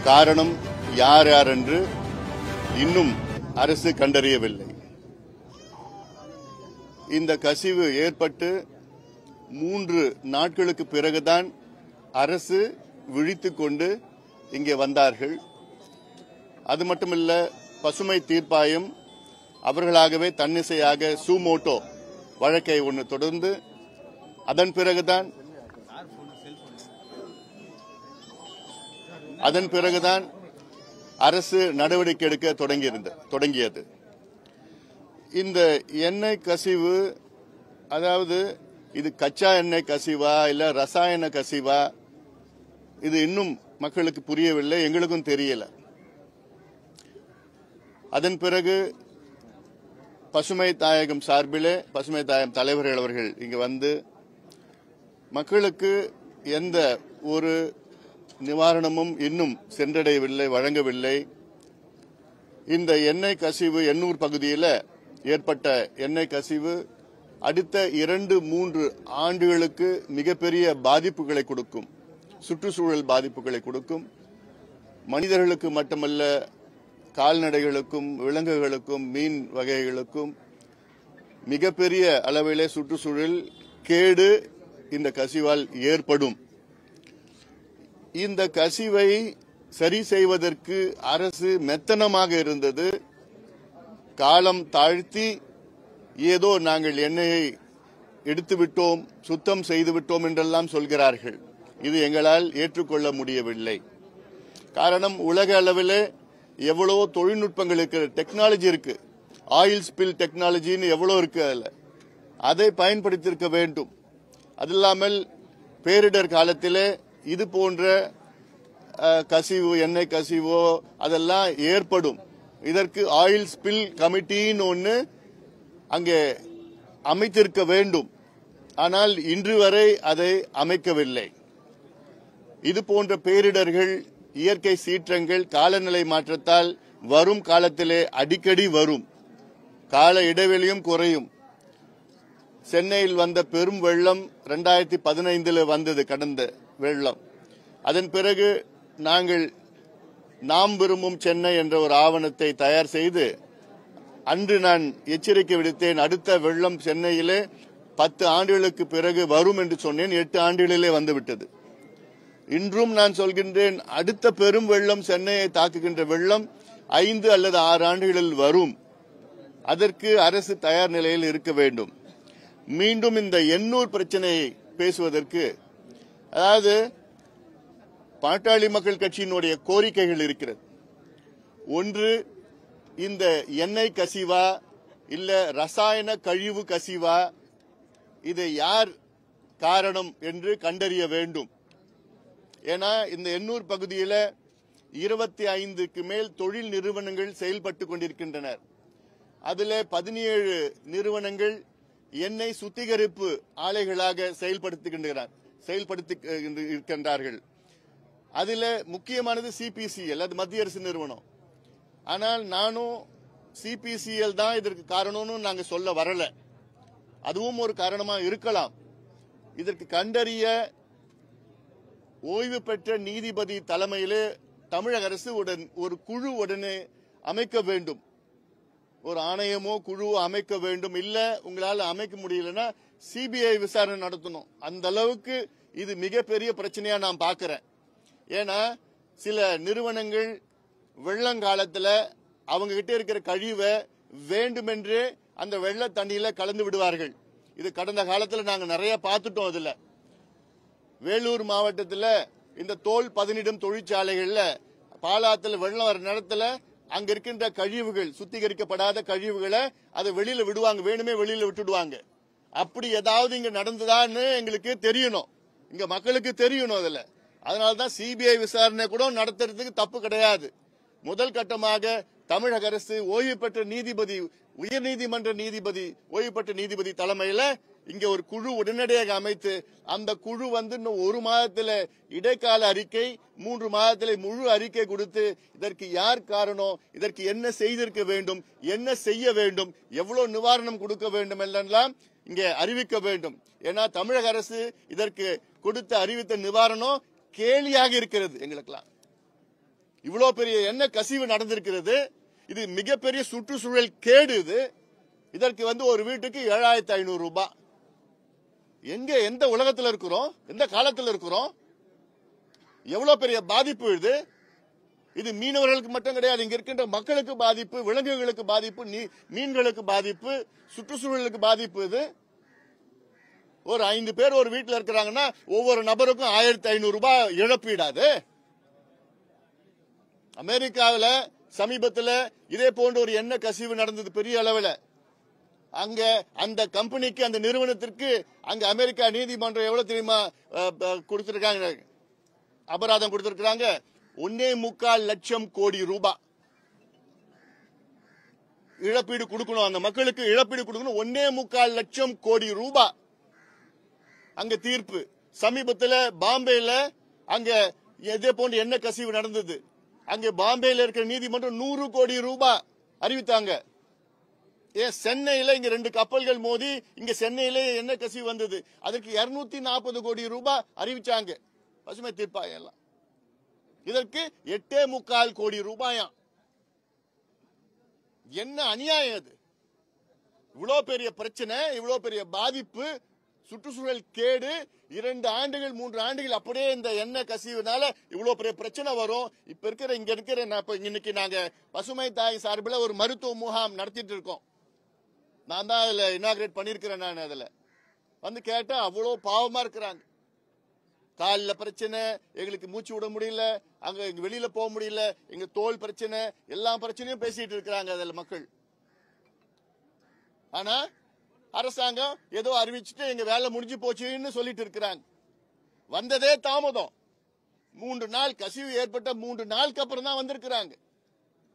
காரணம் யார் யார் என்று இன்னும் அரசு கண்டறியவில்லை. இந்த கசிவு ஏற்பட்டு 3 நாட்களுக்கு பிறகுதான் அரசு விழித்துக் கொண்டு இங்கே வந்தார்கள். அது மட்டுமல்ல, பசுமை தீர்ப்பாயம் அவர்களாகவே தன்னிச்சையாக சூமோட்டோ வழக்கை ஒன்று தொடர்ந்து அதன் பிறகுதான் அரசு நடவடிக்கை எடுக்க தொடங்கியது. இந்த எண்ணெய் கசிவு, அதாவது இது கச்சா எண்ணெய் கசிவா இல்ல ரசாயன கசிவா, இது இன்னும் மக்களுக்கு புரியவில்லை, எங்களுக்கும் தெரியல. அதன் பிறகு பசுமை தாயகம் சார்பிலே பசுமை தாயகம் தலைவர்கள் அவர்கள் இங்கு வந்து மக்களுக்கு எந்த ஒரு நிவாரணமும் இன்னும் சென்றடையவில்லை, வழங்கவில்லை. இந்த எண்ணெய் கசிவு எண்ணூர் பகுதியில் ஏற்பட்ட எண்ணெய் கசிவு அடுத்த 2-3 ஆண்டுகளுக்கு மிகப்பெரிய பாதிப்புகளை கொடுக்கும், சுற்றுச்சூழல் பாதிப்புகளை கொடுக்கும். மனிதர்களுக்கு மட்டுமல்ல, கால்நடைகளுக்கும் விலங்குகளுக்கும் மீன் வகைகளுக்கும் மிகப்பெரிய அளவிலே சுற்றுச்சூழல் கேடு இந்த கசிவால் ஏற்படும். இந்த கசிவை சரி செய்வதற்கு அரசு மெத்தனமாக இருந்தது. காலம் தாழ்த்தி ஏதோ நாங்கள் எண்ணெயை எடுத்துவிட்டோம், சுத்தம் செய்துவிட்டோம் என்றெல்லாம் சொல்கிறார்கள். இது எங்களால் ஏற்றுக்கொள்ள முடியவில்லை. காரணம், உலக அளவில் எவ்வளவோ தொழில்நுட்பங்கள் இருக்கு, டெக்னாலஜி இருக்கு, ஆயில் ஸ்பில் டெக்னாலஜின்னு எவ்வளோ இருக்கு, அதை பயன்படுத்தியிருக்க வேண்டும். அது இல்லாமல் பேரிடர் காலத்தில் இது போன்ற கசிவு, எண்ணெய் கசிவோ அதெல்லாம் ஏற்படும். இதற்கு ஆயில் ஸ்பில் கமிட்டின்னு ஒன்று அங்கே அமைத்திருக்க வேண்டும். ஆனால் இன்று வரை அதை அமைக்கவில்லை. இது போன்ற பேரிடர்கள், இயற்கை சீற்றங்கள் காலநிலை மாற்றத்தால் வரும் காலத்திலே அடிக்கடி வரும், கால இடைவெளியும் குறையும். சென்னையில் வந்த பெரும் வெள்ளம் 2015 வந்தது, கடந்த வெள்ளம். அதன் பிறகு நாங்கள் நாம் விரும்பும் சென்னை என்ற ஒரு ஆவணத்தை தயார் செய்து அன்று நான் எச்சரிக்கை விடுத்தேன், அடுத்த வெள்ளம் சென்னையிலே 10 ஆண்டுகளுக்கு பிறகு வரும் என்று சொன்னேன். 8 ஆண்டுகளிலே வந்துவிட்டது. இன்றும் நான் சொல்கின்றேன், அடுத்த பெரும் வெள்ளம், சென்னையை தாக்குகின்ற வெள்ளம் 5 அல்லது 6 ஆண்டுகளில் வரும். அதற்கு அரசு தயார் நிலையில் இருக்க வேண்டும். மீண்டும் இந்த எண்ணூர் பிரச்சனையை பேசுவதற்கு, அதாவது பாட்டாளி மக்கள் கட்சியினுடைய கோரிக்கைகள் இருக்கிறது. ஒன்று, இந்த எண்ணெய் கசிவா இல்ல ரசாயன கழிவு கசிவா, இதை யார் காரணம் என்று கண்டறிய வேண்டும். ஏன்னா இந்த எண்ணூர் பகுதியில் 25க்கு மேல் தொழில் நிறுவனங்கள் செயல்பட்டு கொண்டிருக்கின்றனர். அதில் 17 நிறுவனங்கள் எண்ணெய் சுத்திகரிப்பு ஆலைகளாக செயல்படுத்துகின்றார்கள். அதில் முக்கியமானது சிபிசிஎல், அது மத்திய அரசு நிறுவனம். ஆனால் நானும் சிபிசிஎல் தான் இதற்கு காரணம்னு நாங்கள் சொல்ல வரல, அதுவும் ஒரு காரணமா இருக்கலாம். இதற்கு கண்டறிய ஓய்வு பெற்ற நீதிபதி தலைமையிலே தமிழக அரசு ஒரு குழு உடனே அமைக்க வேண்டும், ஒரு ஆணையமோ குழுவோ அமைக்க வேண்டும். இல்ல உங்களால அமைக்க முடியலன்னா சிபிஐ விசாரணை நடத்தணும். அந்த அளவுக்கு இது மிகப்பெரிய பிரச்சனையா நான் பார்க்கிறேன். ஏன்னா சில நிறுவனங்கள் வெள்ளங்காலத்துல அவங்க கிட்ட இருக்கிற கழிவை வேண்டுமென்றே அந்த வெள்ள தண்ணியில கலந்து விடுவார்கள். இது கடந்த காலத்துல நாங்க நிறைய பார்த்துட்டோம். அதுல வேலூர் மாவட்டத்தில் இந்த தோல் பதனிடும் தொழிற்சாலைகள்ல பாலாத்துல வெள்ளம் வர நேரத்துல அங்க இருக்கின்ற கழிவுகள், சுத்திகரிக்கப்படாத கழிவுகளை அதை வெளியில விடுவாங்க, வேணுமே வெளியில விட்டுடுவாங்க. அப்படி ஏதாவது இங்க நடந்ததான்னு எங்களுக்கு தெரியணும், இங்க மக்களுக்கு தெரியணும். அதுல அதனால்தான் சிபிஐ விசாரணை கூட நடத்துறதுக்கு தப்பு கிடையாது. முதல் கட்டமாக தமிழக அரசு ஓய்வு பெற்ற நீதிபதி, உயர்நீதிமன்ற நீதிபதி, ஓய்வு பெற்ற நீதிபதி தலைமையில இங்க ஒரு குழு உடனடியாக அமைத்து, அந்த குழு இன்னும் 1 மாதத்தில் இடைக்கால அறிக்கை, 3 மாதத்தில் முழு அறிக்கை கொடுத்து இதற்கு யார் காரணம், இதற்கு என்ன செய்திருக்க வேண்டும், என்ன செய்ய வேண்டும், எவ்வளவு நிவாரணம் கொடுக்க வேண்டும் எல்லாம் இங்கே அறிவிக்க வேண்டும். ஏன்னா தமிழக அரசு இதற்கு கொடுத்த அறிவித்த நிவாரணம் கேலியாக இருக்கிறது. எங்களுக்கெல்லாம் இவ்வளவு பெரிய எண்ணெய் கசிவு நடந்திருக்கிறது. இது மிகப்பெரிய சுற்றுச்சூழல் கேடு. இதற்கு ஒரு வீட்டுக்கு 7500 ரூபாய். எங்க எந்த உலகத்தில் இருக்கிறோம், எந்த காலத்தில் இருக்கிறோம்? எவ்வளவு பெரிய பாதிப்பு இது. இது மீனவர்களுக்கு மட்டும் கிடையாது, இங்க இருக்கின்ற மக்களுக்கு பாதிப்பு, விலங்குகளுக்கு பாதிப்பு, மீன்களுக்கு பாதிப்பு, சுற்றுச்சூழலுக்கு பாதிப்பு. இது ஒரு 5 பேர் ஒரு வீட்டில் இருக்கிறாங்கன்னா ஒவ்வொரு நபருக்கும் 1500 ரூபாய் இழப்பீடாது. அமெரிக்காவில் சமீபத்தில் இதே போன்ற ஒரு எண்ணெய் கசிவு நடந்தது பெரிய அளவில். அங்க அந்த கம்பெனிக்கு, அந்த நிறுவனத்திற்கு அங்க அமெரிக்கா நீதிமன்றம் எவ்வளவு தெரியுமா கொடுத்திருக்காங்க? அபராதம் கொடுத்திருக்காங்க. 1.25 லட்சம் கோடி ரூபாய் இழப்பீடு கொடுக்கணும். அந்த மக்களுக்கு இழப்பீடு கொடுக்கணும். 1.25 லட்சம் கோடி ரூபாய் அங்க தீர்ப்பு. சமீபத்தில் பாம்பேல அங்க இதே போன்ற எண்ணெய் கசிவு நடந்தது. அங்க பாம்பேல இருக்கிற நீதிமன்றம் 100 கோடி ரூபாய் அறிவித்தாங்க. ஏன் சென்னையில இங்க 2 கப்பல்கள் மோதி இங்க சென்னையில என்ன கசிவு வந்தது, அதற்கு 240 கோடி ரூபாய் அறிவிச்சாங்க பசுமை தீர்ப்பாயம் எல்லாம். இதற்கு 8.25 கோடி ரூபாயாம். என்ன அநியாயம் அது! இவ்வளவு பெரிய பிரச்சனை, இவ்வளவு பெரிய பாதிப்பு, சுற்றுச்சூழல் கேடு. 2 ஆண்டுகள் 3 ஆண்டுகள் அப்படியே இந்த எண்ணெய் கசிவுனால இவ்வளவு பெரிய பிரச்சனை வரும். இங்க இருக்கிற இன்னைக்கு நாங்க பசுமை தாய் சார்பில் ஒரு மருத்துவ முகாம் நடத்திட்டு இருக்கோம். நான் தான் அதுல இனாகிரேட் பண்ணிருக்கிறேன். நான் அதுல கேட்டா அவ்வளவு பாவமா இருக்கிறாங்க. காலில் பிரச்சனை, எங்களுக்கு மூச்சு விட முடியல, அங்க வெளியில போக முடியல, எங்க தோல் பிரச்சனை, எல்லா பிரச்சனையும் பேசிட்டு இருக்கிறாங்க அதுல மக்கள். ஆனா அரசாங்கம் ஏதோ அறிவிச்சுட்டு எங்க வேலை முடிஞ்சு போச்சுன்னு சொல்லிட்டு இருக்கிறாங்க. வந்ததே தாமதம். 3 நாள் கசிவு ஏற்பட்ட 3 நாளுக்கு அப்புறம் தான் வந்திருக்கிறாங்க.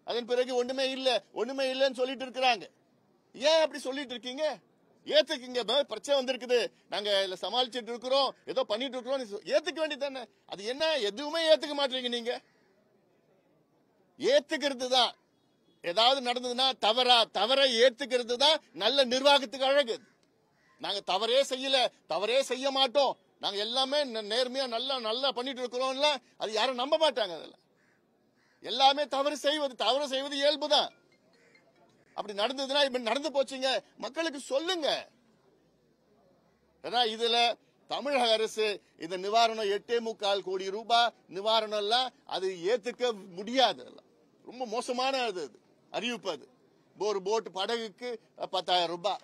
அதன் பிறகு ஒண்ணுமே இல்லைன்னு சொல்லிட்டு இருக்கிறாங்க. ஏன் அப்படி சொல்லிட்டு இருக்கீங்க? ஏத்துக்குங்க, பிரச்சனை வந்திருக்குது, நாங்க இதுல சமாளிச்சுட்டு இருக்கிறோம், ஏதோ பண்ணிட்டு இருக்கிறோம், ஏத்துக்க வேண்டியதானே. அது என்ன, எதுவுமே ஏத்துக்க மாட்டீங்க நீங்க. ஏத்துக்கிறது தான், ஏதாவது நடந்ததுன்னா தவறை ஏத்துக்கிறது தான் நல்ல நிர்வாகத்துக்கு அழகு. நாங்க தவறே செய்ய மாட்டோம், நாங்க எல்லாமே நேர்மையா நல்லா பண்ணிட்டு இருக்கிறோம், அது யாரும் நம்ப மாட்டாங்க. அதுல எல்லாமே தவறு செய்வது இயல்புதான். அப்படி நடந்ததுன்னா இப்ப நடந்து போச்சுங்க, மக்களுக்கு சொல்லுங்க. இதுல தமிழக அரசு இந்த நிவாரணம் 8.25 கோடி ரூபாய் நிவாரணம் எல்லாம் அது ஏத்துக்க முடியாது. ரொம்ப மோசமான அறிவிப்பு. அது ஒரு போட் படகுக்கு 10,000 ரூபாய்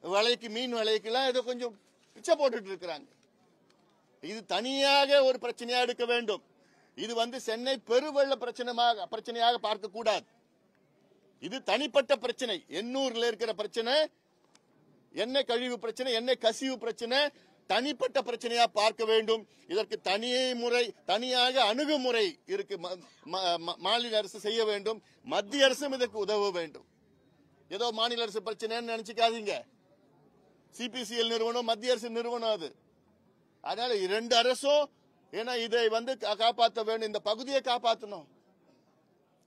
விலைக்கு, மீன் விலைக்கு எல்லாம் ஏதோ கொஞ்சம் பிச்சை போட்டுட்டு இருக்கிறாங்க. இது தனியாக ஒரு பிரச்சனையா எடுக்க வேண்டும். இது சென்னை பெருவெள்ள பிரச்சனையாக பார்க்க கூடாது. இது தனிப்பட்ட பிரச்சனை. எண்ணூர்ல இருக்கிற பிரச்சனை, எண்ணெய் கழிவு பிரச்சனை, எண்ணெய் கசிவு பிரச்சனை தனிப்பட்ட பிரச்சனையா பார்க்க வேண்டும். இதற்கு தனியாக அணுகுமுறை இருக்கு. மாநில அரசு செய்ய வேண்டும், மத்திய அரசும் இதற்கு உதவ வேண்டும். ஏதோ மாநில அரசு பிரச்சனைன்னு நினைச்சுக்காதீங்க. சிபிசிஎல் நிறுவனம் மத்திய அரசு நிறுவனம் அது. அதனால 2 அரசும் ஏன்னா இதை காப்பாற்ற வேண்டும், இந்த பகுதியை காப்பாற்றணும்.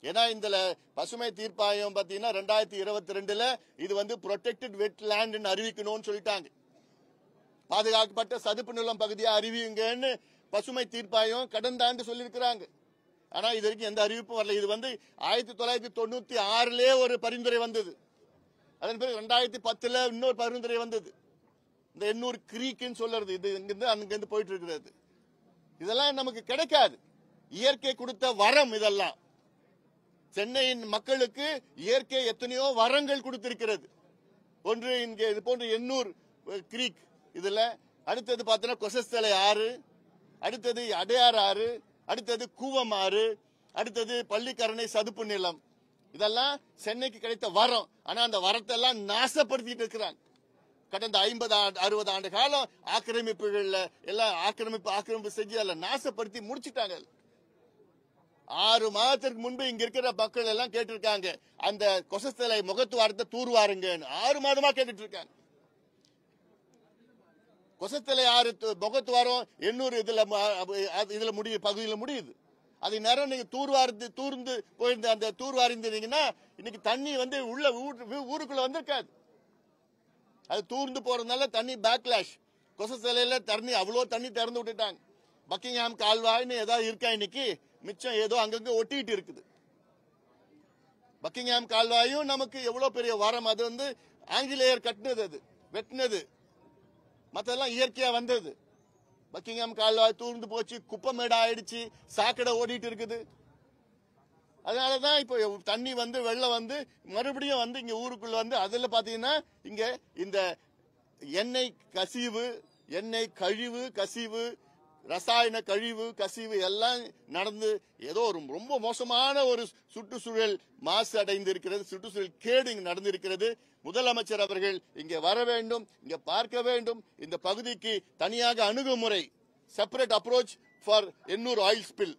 ஏன்னா இந்த பசுமை தீர்ப்பாயம் பாத்தீங்கன்னா 2022ல இது புரொடெக்டட் வெட்லேண்ட் அறிவிக்கணும்னு சொல்லிட்டாங்க. பாதுகாக்கப்பட்ட சதுப்பு நிலம் பகுதியா அறிவிங்கன்னு பசுமை தீர்ப்பாயம் கடந்த ஆண்டு சொல்லியிருக்கிறாங்க. ஆனா இது வரைக்கும் எந்த அறிவிப்பும் வரல. இது 1996லே ஒரு பரிந்துரை வந்தது. அதன் பிறகு 2010ல இன்னொரு பரிந்துரை வந்தது. இந்த எண்ணூர் கிரீக்னு சொல்றது, இது இங்கிருந்து அங்கிருந்து போயிட்டு இருக்கிறது. இதெல்லாம் நமக்கு கிடைக்காது, இயற்கை கொடுத்த வரம். இதெல்லாம் சென்னையின் மக்களுக்கு இயற்கை எத்தனையோ வரங்கள் கொடுத்திருக்கிறது. ஒன்று இங்கே இது போன்ற எண்ணூர் கிரீக், இதுல அடுத்தது பார்த்தீங்கன்னா கொசஸ்தலை ஆறு, அடுத்தது அடையார் ஆறு, அடுத்தது கூவம் ஆறு, அடுத்தது பள்ளிக்கரணை சதுப்பு நிலம். இதெல்லாம் சென்னைக்கு கிடைத்த வரம். ஆனா அந்த வரத்தை எல்லாம் நாசப்படுத்திட்டு இருக்கிறாங்க. கடந்த 50-60 ஆண்டு காலம் ஆக்கிரமிப்புகள்ல எல்லாம் ஆக்கிரமிப்பு செஞ்சு அதில் நாசப்படுத்தி முடிச்சுட்டாங்க. 6 மாதத்திற்கு முன்பு இங்க இருக்கிற மக்கள் எல்லாம் கேட்டிருக்காங்க, அந்த கொசஸ்தலை முகத்துவாரத்தை தூர்வாருங்க. 6 மாதமா கேட்டுட்டு இருக்காங்க. கொசஸ்தலை 6 முகத்துவாரம் 800 இதுல முடியுது, பகுதியில் முடியுது. அது நேரம் நீங்க தூர்ந்து போயிருந்த அந்த தூர்வாரிந்தீங்கன்னா இன்னைக்கு தண்ணி உள்ள ஊருக்குள்ள வந்திருக்காது. அது தூர்ந்து போறதுனால தண்ணி பேக்லாஷ். கொசஸ்தலையில தண்ணி அவ்வளோ தண்ணி திறந்து விட்டுட்டாங்க. பக்கிங்ஹாம் கால்வாய்னு ஏதாவது இருக்கா இன்னைக்கு? மிச்சம் ஏதோ அங்கங்க ஒட்டிட்டு இருக்குது. பக்கிங்ஹாம் கால்வாயும் நமக்கு எவ்வளவு பெரிய வரம். அது வந்து ஆங்கிலேயர் கட்டினது, அது வெட்டினது, மத்தெல்லாம் இயற்கையா வந்தது. பக்கிங்ஹாம் கால்வாய் தூர்ந்து போச்சு, குப்பமேடா ஆயிடுச்சு, சாக்கடை ஓடிட்டு இருக்குது. அதனாலதான் இப்போ தண்ணி வந்து வெள்ளம் வந்து மறுபடியும் வந்து இங்க ஊருக்குள்ள வந்து அதுல பாத்தீங்கன்னா இங்க இந்த எண்ணெய் கசிவு, எண்ணெய் கழிவு கசிவு, ரசாயன கழிவு கசிவு எல்லாம் நடந்து ஏதோ ஒரு ரொம்ப மோசமான ஒரு சுற்றுச்சூழல் மாசு அடைந்து இருக்கிறது, சுற்றுச்சூழல் கேடு இங்கு நடந்திருக்கிறது. முதலமைச்சர் அவர்கள் இங்கே வர வேண்டும், இங்க பார்க்க வேண்டும். இந்த பகுதிக்கு தனியாக அணுகுமுறை, separate approach for Ennore oil spill.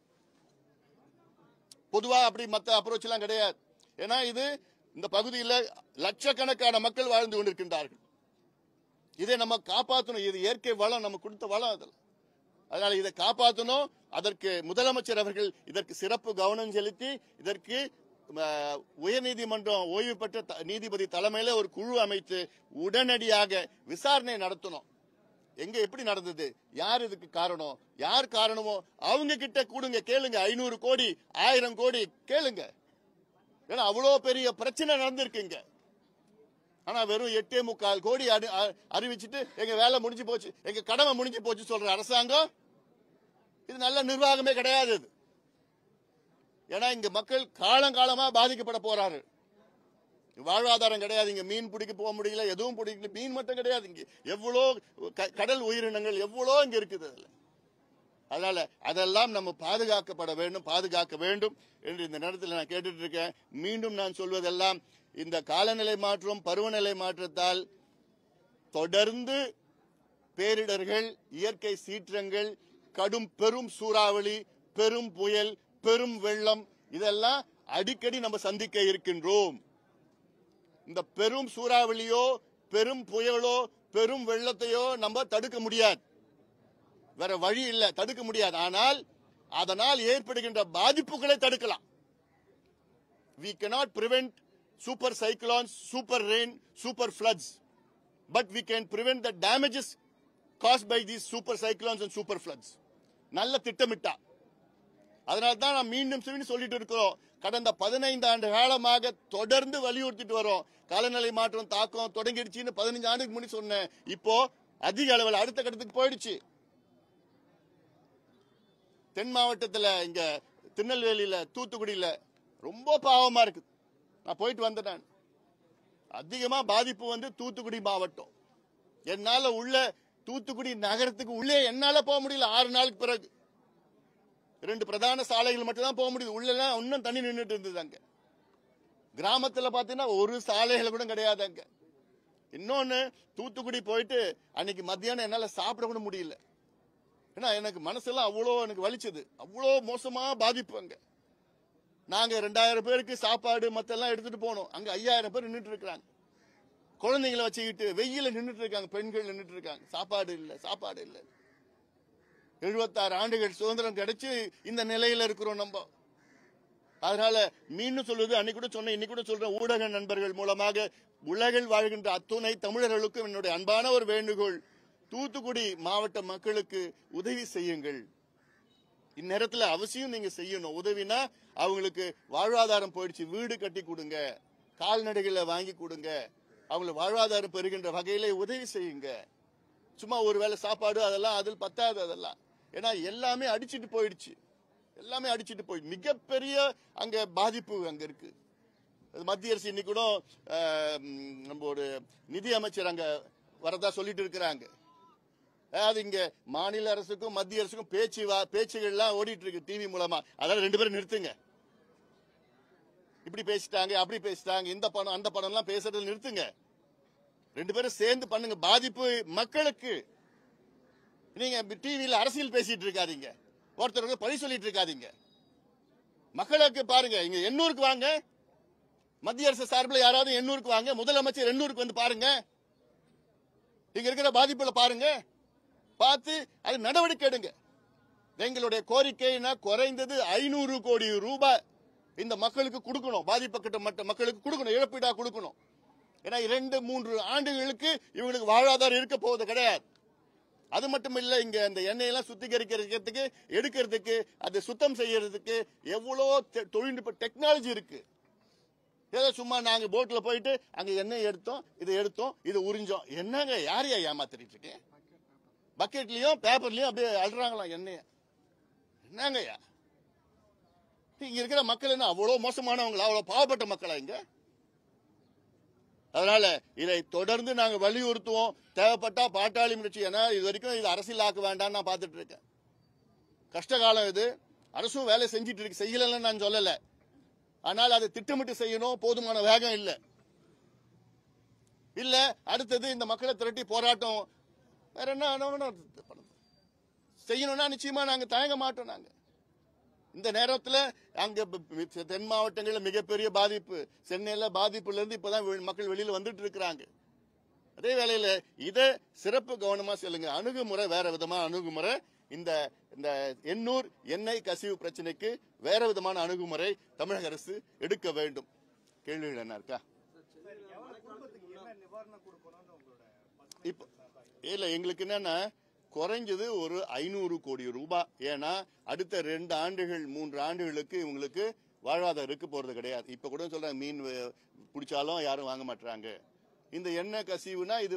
பொதுவா அப்படி மற்ற அப்ரோச் எல்லாம் கிடையாது. ஏன்னா இது இந்த பகுதியில் லட்சக்கணக்கான மக்கள் வாழ்ந்து கொண்டிருக்கின்றார்கள். இதை நம்ம காப்பாற்றணும். இது இயற்கை வளம், நம்ம கொடுத்த வளம். அதில் அதனால இதை காப்பாற்றணும். அதற்கு முதலமைச்சர் அவர்கள் இதற்கு சிறப்பு கவனம் செலுத்தி இதற்கு உயர்நீதிமன்றம் ஓய்வு பெற்ற நீதிபதி தலைமையில ஒரு குழு அமைத்து உடனடியாக விசாரணை நடத்தணும். எங்க எப்படி நடந்தது, யார் இதுக்கு காரணம், யார் காரணமோ அவங்க கிட்ட கூடுங்க, கேளுங்க. 500 கோடி 1000 கோடி கேளுங்க. ஏன்னா அவ்வளவு பெரிய பிரச்சனை நடந்திருக்குங்க. ஆனா வெறும் 8.25 கோடி அறிவிச்சுட்டு எங்க வேலை முடிஞ்சு போச்சு, எங்க கடமை முடிஞ்சு போச்சு சொல்ற அரசாங்கம் இது நல்ல நிர்வாகமே கிடையாது. ஏன்னா இங்க மக்கள் காலங்காலமா பாதிக்கப்பட போறாரு. வாழ்வாதாரம் கிடையாது. இங்க மீன் பிடிக்க போக முடியல, எதுவும் பிடிக்கல. மீன் மட்டும் கிடையாது, இங்க எவ்வளோ கடல் உயிரினங்கள் எவ்வளோ இங்க இருக்குது. அதனால அதெல்லாம் நம்ம பாதுகாக்கப்பட வேண்டும், பாதுகாக்க வேண்டும் என்று இந்த நேரத்தில் நான் கேட்டுட்டு இருக்கேன். மீண்டும் நான் சொல்வதெல்லாம், இந்த காலநிலை மாற்றம், பருவநிலை மாற்றத்தால் தொடர்ந்து பேரிடர்கள், இயற்கை சீற்றங்கள், பெரும் சூறாவளி, பெரும் புயல், பெரும் வெள்ளம் இதெல்லாம் அடிக்கடி நம்ம சந்திக்க இருக்கின்றோம். இந்த பெரும் சூறாவளியோ, பெரும் புயலோ, பெரும் வெள்ளத்தையோ நம்ம தடுக்க முடியாது, வேற வழி இல்லை, தடுக்க முடியாது. ஆனால் அதனால் ஏற்படுகின்ற பாதிப்புகளை தடுக்கலாம். We cannot prevent super cyclones, super rain, super floods, but we can prevent the damages caused by these super cyclones and super floods. நல்ல திட்டமிட்டா. அதனால தான் நான் மீண்டும் சொல்லிட்டு இருக்கிறோம். கடந்த 15 ஆண்டு காலமாக தொடர்ந்து வலியுறுத்திட்டு வரோம். காலநிலை மாற்றம் தாக்கம் தொடங்கிடுச்சுன்னு 15 ஆண்டுக்கு முன்னாடி சொன்னேன். இப்போ அதிக அளவில் அடுத்த கட்டத்துக்கு போயிடுச்சு. தென் மாவட்டத்தில், இங்க திருநெல்வேலியில, தூத்துக்குடியில ரொம்ப பாவமா இருக்கு. நான் போயிட்டு வந்தேன். அதிகமா பாதிப்பு வந்து தூத்துக்குடி மாவட்டம். என்னால உள்ள தூத்துக்குடி நகரத்துக்கு உள்ளே என்னால போக முடியல. 6 நாளுக்கு பிறகு 2 பிரதான சாலைகள் மட்டும் தான் போக முடியுது. உள்ள இன்னும் தண்ணி நின்றுட்டு இருந்தது. அங்க கிராமத்துல பாத்தீங்கன்னா ஒரு சாலைகள் கூட கிடையாது அங்க. இன்னொன்னு, தூத்துக்குடி போயிட்டு அன்னைக்கு மத்தியானம் என்னால சாப்பிட கூட முடியல. ஏன்னா எனக்கு மனசெல்லாம் அவ்வளோ எனக்கு வலிச்சது. அவ்வளோ மோசமா பாதிப்பு அங்க. நாங்க 2000 பேருக்கு சாப்பாடு மத்தெல்லாம் எடுத்துட்டு போனோம். அங்க 5000 பேர் நின்றுட்டு இருக்காங்க. குழந்தைங்களை வச்சுக்கிட்டு வெயில நின்றுட்டு இருக்காங்க, பெண்கள் நின்றுட்டு இருக்காங்க. சாப்பாடு இல்ல, சாப்பாடு இல்ல. 76 ஆண்டுகள் சுதந்திரம் கிடைச்சு இந்த நிலையில இருக்கிறோம் நம்ம. அதனால மீண்டும் சொல்வது, அன்னைக்கு கூட சொன்னேன், இன்னைக்கு கூட சொல்றேன், ஊடக நண்பர்கள் மூலமாக உலகில் வாழ்கின்ற அத்துணை தமிழர்களுக்கும் என்னுடைய அன்பான ஒரு வேண்டுகோள், தூத்துக்குடி மாவட்ட மக்களுக்கு உதவி செய்யுங்கள். இந்நேரத்தில் அவசியம் நீங்க செய்யணும். உதவினா அவங்களுக்கு வாழ்வாதாரம் போயிடுச்சு, வீடு கட்டி கொடுங்க, கால்நடைகளை வாங்கி கொடுங்க, அவங்களுக்கு வாழ்வாதாரம் பெறுகின்ற வகையில உதவி செய்யுங்க. சும்மா ஒரு வேளை சாப்பாடு அதெல்லாம் அதில் பத்தாது. அதெல்லாம் ஏன்னா எல்லாமே அடிச்சிட்டு போயிடுச்சு, எல்லாமே அடிச்சிட்டு போயிடுச்சு. மிகப்பெரிய அங்க பாதிப்பு அங்க இருக்கு. மத்திய அரசு இன்னைக்கு கூட நம்ம ஒரு நிதி அமைச்சர் அங்க வரதா சொல்லிட்டு இருக்கிறாங்க. அதாவது இங்க மாநில அரசுக்கும் மத்திய அரசுக்கும் பேச்சுகள்லாம் ஓடிட்டு இருக்கு டிவி மூலமா. அதனால 2 பேரும் நிறுத்துங்க. இப்படி பேசிட்டாங்க, அப்படி பேசிட்டாங்க, இந்த பணம் அந்த பணம் எல்லாம் பேசுறதுல நிறுத்துங்க. 2 பேரும் சேர்ந்து பண்ணுங்க. பாதிப்பு மக்களுக்கு. நீங்க டிவியில அரசியல் பேசிட்டு இருக்காதீங்க, ஒருத்தருக்கு பழி சொல்லிட்டு இருக்காதீங்க. மக்களுக்கு பாருங்க. இங்க எண்ணூருக்கு வாங்க, மத்திய அரசு சார்பில் யாராவது எண்ணூருக்கு வாங்க, முதலமைச்சர் எண்ணூருக்கு வந்து பாருங்க, இங்க இருக்கிற பாதிப்புல பாருங்க, பார்த்து அது நடவடிக்கை எடுங்க. எங்களுடைய கோரிக்கைனா குறைந்தது 500 கோடி ரூபாய் இந்த மக்களுக்கு கொடுக்கணும், பாதிப்பட்ட மக்களுக்கு கொடுக்கணும், இழப்பீடா கொடுக்கணும். ஏன்னா 2-3 ஆண்டுகளுக்கு இவங்களுக்கு வாழ்வாதாரம் இருக்க போவது கிடையாது. அது மட்டும் இல்ல, இங்க அந்த எண்ணெயெல்லாம் சுத்திகரிக்கிறதுக்கு, எடுக்கிறதுக்கு, அதை சுத்தம் செய்யறதுக்கு எவ்வளவு தொழில்நுட்ப டெக்னாலஜி இருக்கு. ஏதோ சும்மா நாங்க போட்ல போயிட்டு அங்க எண்ணெய் எடுத்தோம், இது உறிஞ்சோம். என்னங்க யாரையா ஏமாத்திட்டு இருக்கேன்? பக்கெட்லயும் பேப்பர்லயும் அப்படியே அழுறாங்களாம் எண்ணெய. என்னங்கய்யா இங்க இருக்கிற மக்கள் என்ன அவ்வளவு மோசமானவங்களா, அவ்வளவு பாவப்பட்ட மக்களா இங்க? அதனால இதை தொடர்ந்து நாங்க வலியுறுத்துவோம். தேவைப்பட்டா பாட்டாளி முயற்சி, ஏன்னா இது வரைக்கும் இது அரசியல் ஆக்க வேண்டாம்னு நான் பார்த்துட்டு இருக்கேன். கஷ்டகாலம் இது, அரசும் வேலை செஞ்சிட்டு இருக்கு, செய்யலன்னு நான் சொல்லல. ஆனால் அதை திட்டமிட்டு செய்யணும், போதுமான வேகம் இல்ல அடுத்தது இந்த மக்களை திரட்டி போராட்டம் வேற என்ன செய்யணும்னா நிச்சயமா நாங்க தயங்க மாட்டோம். நாங்க இந்த நேரத்தில் அங்க தென் மாவட்டங்களில் மிகப்பெரிய பாதிப்பு, சென்னையில பாதிப்புல இருந்து இப்பதான் மக்கள் வெளியில வந்துட்டு இருக்கிறாங்க. அதே வேளையில இதை சிறப்பு கவனமா செல்லுங்க. அணுகுமுறை வேற விதமான அணுகுமுறை. இந்த எண்ணூர் எண்ணெய் கசிவு பிரச்சனைக்கு வேற விதமான அணுகுமுறை தமிழக அரசு எடுக்க வேண்டும். கேள்விகள் என்ன இருக்கா? இப்ப இல்ல, எங்களுக்கு என்னன்னா குறைஞ்சது ஒரு 500 கோடி ரூபாய். ஏன்னா அடுத்த 2 ஆண்டுகள் 3 ஆண்டுகளுக்கு இவங்களுக்கு வாழ்வாதாரம் இருக்க போறது கிடையாது. இப்ப கூட சொல்றாங்க மீன் பிடிச்சாலும் யாரும் வாங்க மாட்டாங்க. இந்த எண்ணெய் கசிவுனா இது